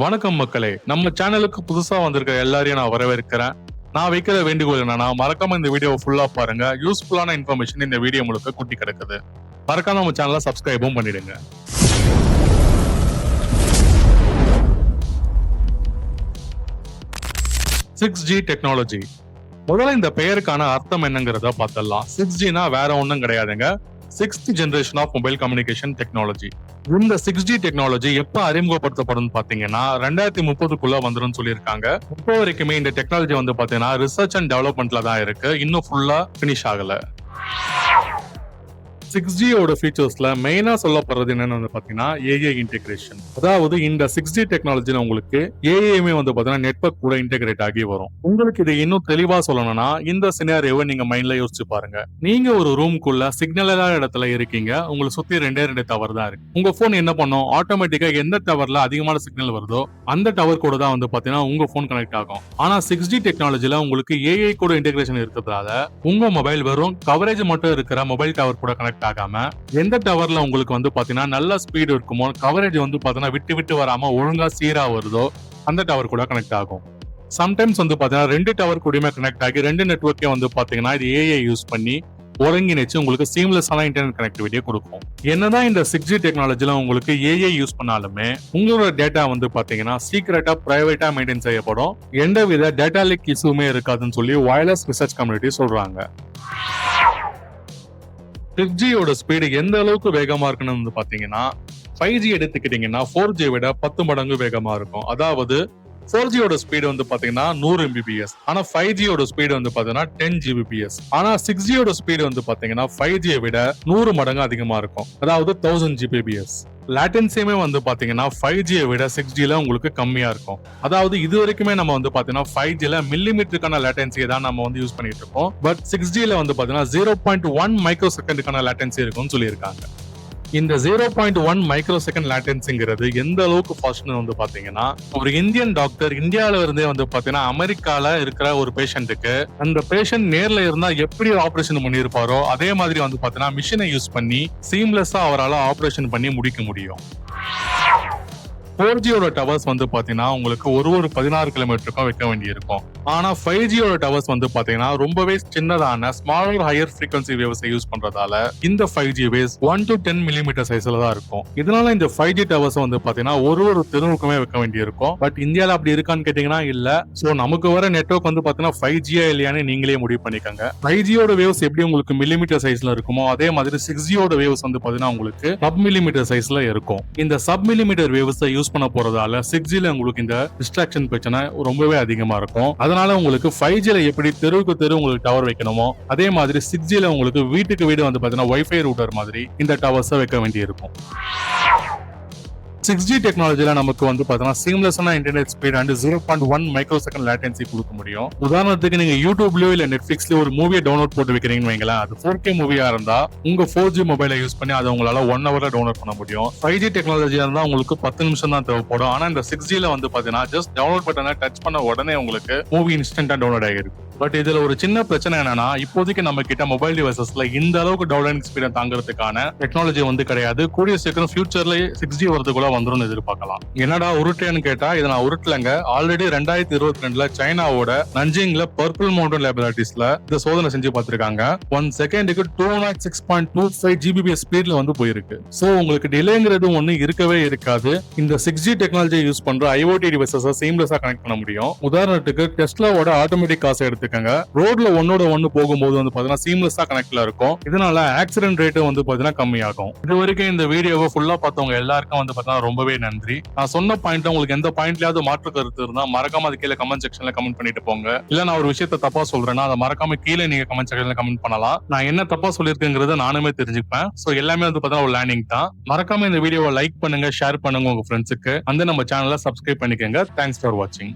வணக்கம் மக்களே, நம்ம சேனலுக்கு புதுசா வந்திருக்க எல்லாரையும் நான் வரவேற்கிறேன். நான் வைக்கிற வேண்டுகோள் என்னன்னா, மறக்காம இந்த வீடியோ ஃபுல்லா பாருங்க. யூஸ்ஃபுல்லான இன்ஃபர்மேஷன் இந்த வீடியோ முழுக்க கொட்டி கிடக்குது. மறக்காம நம்ம சேனலை சப்ஸ்கிரைபும் பண்ணிடுங்க. 6G technology. முதல்ல இந்த பெயருக்கான அர்த்தம் என்னங்கிறத பார்த்தலாம். 6Gனா வேற ஒன்றும் கிடையாதுங்க. 6th generation of mobile communication technology. இந்த 6G டெக்னாலஜி எப்ப அறிமுகப்படுத்தப்படும் பாத்தீங்கன்னா 2030க்குள்ள வந்துடும் சொல்லியிருக்காங்க. இப்போ வரைக்குமே இந்த டெக்னாலஜி வந்து பாத்தீங்கன்னா ரிசர்ச் அண்ட் டெவலப்மெண்ட்ல தான் இருக்கு. இன்னும் ஃபுல்லா பினிஷ் ஆகல. 6G ஓட ஃபீச்சர்ஸ்ல மெயினா சொல்லப்படுறது என்னன்னு வந்து பாத்தீங்கன்னா ஏஐ இன்டெகிரேஷன். அதாவது இந்த 6G டெக்னாலஜில உங்களுக்கு ஏஐமே வந்து பாத்தீங்கன்னா நெட்வொர்க் கூட இன்டெகிரேட் ஆகி வரும். உங்களுக்கு இது இன்னும் தெளிவா சொல்லணும்னா இந்த சினாரியோவை நீங்க மைண்ட்ல யோசிச்சு பாருங்க. நீங்க ஒரு ரூம்குள்ள சிக்னல் இல்லாத இடத்துல இருக்கீங்க. உங்களை சுத்தி ரெண்டே டவர் தான் இருக்கு. உங்க போன் என்ன பண்ணும்? ஆட்டோமேட்டிக்கா எந்த டவர்ல அதிகமான சிக்னல் வருதோ அந்த டவர் கூட தான் வந்து பாத்தீங்கன்னா உங்க போன் கனெக்ட் ஆகும். ஆனா 6G டெக்னாலஜில உங்களுக்கு ஏஐ கூட இன்டெகிரேஷன் இருக்கிறதால உங்க மொபைல் வெறும் கவரேஜ் மட்டும் இருக்கிற மொபைல் டவர் கூட கனெக்ட் ஆகாம எந்த டவர்ல உங்களுக்கு வந்து பாத்தீங்கன்னா நல்ல ஸ்பீடு இருக்குமோ, கவரேஜ் வந்து பாத்தீங்கன்னா விட்டு வராம ஒழுங்கா சீரா வருதோ அந்த டவர் கூட கனெக்ட் ஆகும். சம்டைம்ஸ் வந்து பாத்தீங்கன்னா 2 டவர் கூடயுமே கனெக்ட் ஆகி 2 நெட்வொர்க்கே வந்து பாத்தீங்கன்னா இது ஏஐ யூஸ் பண்ணி ஒருங்கிணைச்சு உங்களுக்கு சீம்லெஸ்ஸான இன்டர்நெட் கனெக்டிவிட்டியை கொடுக்கும். என்னதான் இந்த 6G டெக்னாலஜில உங்களுக்கு ஏஐ யூஸ் பண்ணாலுமே உங்களோட டேட்டா வந்து பாத்தீங்கன்னா சீக்கிரட்டா பிரைவேட்டா மெயின்டைன் செய்யப்படும். எந்தவித டேட்டா லீக் இஷ்யூமே இருக்காதுன்னு சொல்லி வயர்லெஸ் ரிசர்ச் கம்யூனிட்டி சொல்றாங்க. 6G ஓட ஸ்பீடு எந்த அளவுக்கு வேகமா இருக்குன்னு பாத்தீங்கன்னா 5G எடுத்துக்கிட்டீங்கன்னா 4G விட 10 மடங்கு வேகமா இருக்கும். அதாவது 4G ஓட ஸ்பீடு வந்து பாத்தீங்கன்னா 100 Mbps. ஆனா 5G ஓட ஸ்பீடு வந்து பாத்தீங்கன்னா 10 Gbps. ஆனா 6G ஓட ஸ்பீடு வந்து பாத்தீங்கன்னா 5G விட 100 மடங்கு அதிகமா இருக்கும். அதாவது 1000 Gbps. லேட்டன்சியுமே வந்து பாத்தீங்கன்னா 5G விட 6Gல உங்களுக்கு கம்மியா இருக்கும். அதாவது இது வரைக்குமே நம்ம வந்து பாத்தீங்கன்னா 5Gல மில்லிமீட்டருக்கான லேட்டன்சியை தான் நம்ம வந்து யூஸ் பண்ணிட்டு இருக்கோம். பட் 6Gல வந்து பாத்தீங்கன்னா 0.1 மைக்ரோ செகண்டுக்கான லேட்டன்சி இருக்கும்னு சொல்லியிருக்காங்க. இந்த 0.1 மைக்ரோ செகண்ட் லேட்டன்சிங்கிறது எந்த அளவுக்கு ஃபாஸ்ட்னு வந்து பாத்தீங்கன்னா ஒரு இந்தியன் டாக்டர் இந்தியாவில இருந்தே வந்து பாத்தீங்கன்னா அமெரிக்கால இருக்கிற ஒரு பேஷண்ட்டுக்கு அந்த பேஷண்ட் நேர்ல இருந்தா எப்படி ஆபரேஷன் பண்ணியிருப்பாரோ அதே மாதிரி வந்து பாத்தீங்கன்னா மிஷினை யூஸ் பண்ணி சீம்லெஸ்ஸா அவரால் ஆபரேஷன் பண்ணி முடிக்க முடியும். 4G ஓட டவர்ஸ் வந்து பாத்தீங்கன்னா உங்களுக்கு ஒரு 16 கிலோமீட்டருக்கும் வைக்க வேண்டியிருக்கும். ஆனா 5G ஓட டவர்ஸ் வந்து பாத்தீங்கன்னா ரொம்பவே சின்னதான smaller higher frequency waves use பண்றதால இந்த 5G வேவ்ஸ் 1 to 10 மில்லிமீட்டர் சைஸ்ல தான் இருக்கும். இதனால இந்த 5G டவர்ஸ் வந்து பாத்தீங்கன்னா ஒரு தெருவுக்குமே வைக்க வேண்டியிருக்கும். பட் இந்தியால அப்படி இருக்கான்னு கேட்டீங்கன்னா இல்ல. சோ நமக்கு வர நெட்வொர்க் வந்து பாத்தீங்கன்னா 5G இல்லையான்னு நீங்களே முடிவு பண்ணிக்கோங்க. 5G ஓட வேவ்ஸ் எப்படி உங்களுக்கு மில்லிமீட்டர் சைஸ்ல இருக்குமோ அதே மாதிரி 6G ஓட வேவ்ஸ் வந்து பாத்தீங்கன்னா உங்களுக்கு சப் மில்லிமீட்டர் சைஸ்ல இருக்கும். இந்த சப் மில்லிமீட்டர் வேவ்ஸ் யூஸ் பண்ண போறதால 6Gல உங்களுக்கு இந்த டிஸ்ட்ராக்ஷன் பிரச்சனை ரொம்பவே அதிகமா இருக்கும். அதனால உங்களுக்கு 5Gல எப்படி தெருவுக்கு தெரு உங்களுக்கு டவர் வைக்கணுமோ அதே மாதிரி 6Gல உங்களுக்கு வீட்டுக்கு வீடு வந்து பாத்தீங்கன்னா வைஃபை ரூட்டர் மாதிரி இந்த டவர்ஸ் வைக்க வேண்டியிருக்கும். 6G டெக்னாலஜில நமக்கு வந்து பாத்தீங்கன்னா சீம்லெஸ்ஸான internet speed and 0.1 micro second latency கொடுக்க முடியும். உதாரணத்துக்கு நீங்க யூடியூப்லயோ இல்ல நெட்ஃபிளிக்ஸ்லயோ ஒரு மூவியை டவுன்லோட் போட்டு வைக்கிறீங்கன்னு வைங்களேன். அது 4K மூவியா இருந்தா உங்க 4G மொபைலை யூஸ் பண்ணி அதை உங்களால 1 ஹவர்ல டவுன்லோட் பண்ண முடியும். 5G டெக்னாலஜியா இருந்தா உங்களுக்கு 10 நிமிஷம் தான் தேவைப்படும். ஆனா இந்த 6Gல வந்து பாத்தீங்கன்னா ஜஸ்ட் டவுன்லோட் பட்டனை டச் பண்ண உடனே உங்களுக்கு மூவி இன்ஸ்டன்டா டவுன்லோட் ஆகிருக்கு. பட் இதுல ஒரு சின்ன பிரச்சனை என்னன்னா இப்போதைக்கு நம்ம கிட்ட மொபைல் டிவைசஸ்ல இந்த அளவுக்கு டவுன்லோட் ஸ்பீடை தாங்கிறதுக்கான டெக்னாலஜி வந்து கிடையாது. கூடிய சீக்கிரம் ஃபியூச்சர்ல 6G வரதுக்குள்ள வந்துரும் எதிர்பார்க்கலாம். என்னடா உருட்டேன்னு கேட்டா இதை நான் உருட்டலங்க. ஆல்ரெடி 2022ல சைனாவோட நஞ்சிங்ல பர்பிள் மவுண்டன் லேபரேட்டரிஸ்ல இந்த சோதனை செஞ்சு பார்த்திருக்காங்க. 1 செகண்டுக்கு 206.25 Gbps ஸ்பீட்ல வந்து போயிருக்கு. சோ உங்களுக்கு டிலேங்கிறது ஒண்ணு இருக்கவே இருக்காது. இந்த 6G டெக்னாலஜி யூஸ் பண்ற IoT டிவைசஸ் சீம்லெஸ்ஸா கனெக்ட் பண்ண முடியும். உதாரணத்துக்கு டெஸ்லாவோட ஆட்டோமேட்டிக் காசை எடுத்துக்கங்க. ரோட்ல ஒன்னு போகும்போது வந்து பாத்தீங்கன்னா சீம்லெஸ்ஸா கனெக்ட்ல இருக்கும். இதனால ஆக்சிடென்ட் ரேட் வந்து பாத்தீங்கன்னா கம்மியாகும். இது வரைக்கும் இந்த வீடியோவை ஃபுல்லா பார்த்தவங்க எல்லாருக்கும் வந்து பாத்தீங்கன்னா ரொம்பவே நன்றி. நான் சொன்ன பாயிண்ட் உங்களுக்கு எந்த பாயிண்ட்லயாவது மாற்று கருத்து இருந்தா மறக்காம அது கீழே கமெண்ட் செக்ஷன்ல கமெண்ட் பண்ணிட்டு போங்க. இல்ல நான் ஒரு விஷயத்த தப்பா சொல்றேன்னா அதை மறக்காம கீழே நீங்க கமெண்ட் செக்ஷன்ல கமெண்ட் பண்ணலாம். நான் என்ன தப்பா சொல்லியிருக்கேங்கிறத நானுமே தெரிஞ்சுப்பேன். சோ எல்லாமே வந்து பாத்தீங்கன்னா ஒரு லேர்னிங் தான். மறக்காம இந்த வீடியோவை லைக் பண்ணுங்க, ஷேர் பண்ணுங்க உங்க ஃப்ரெண்ட்ஸுக்கு. அந்த நம்ம சேனலை சப்ஸ்கிரைப் பண்ணிக்கோங்க. தேங்க்ஸ் ஃபார் வாட்சிங்.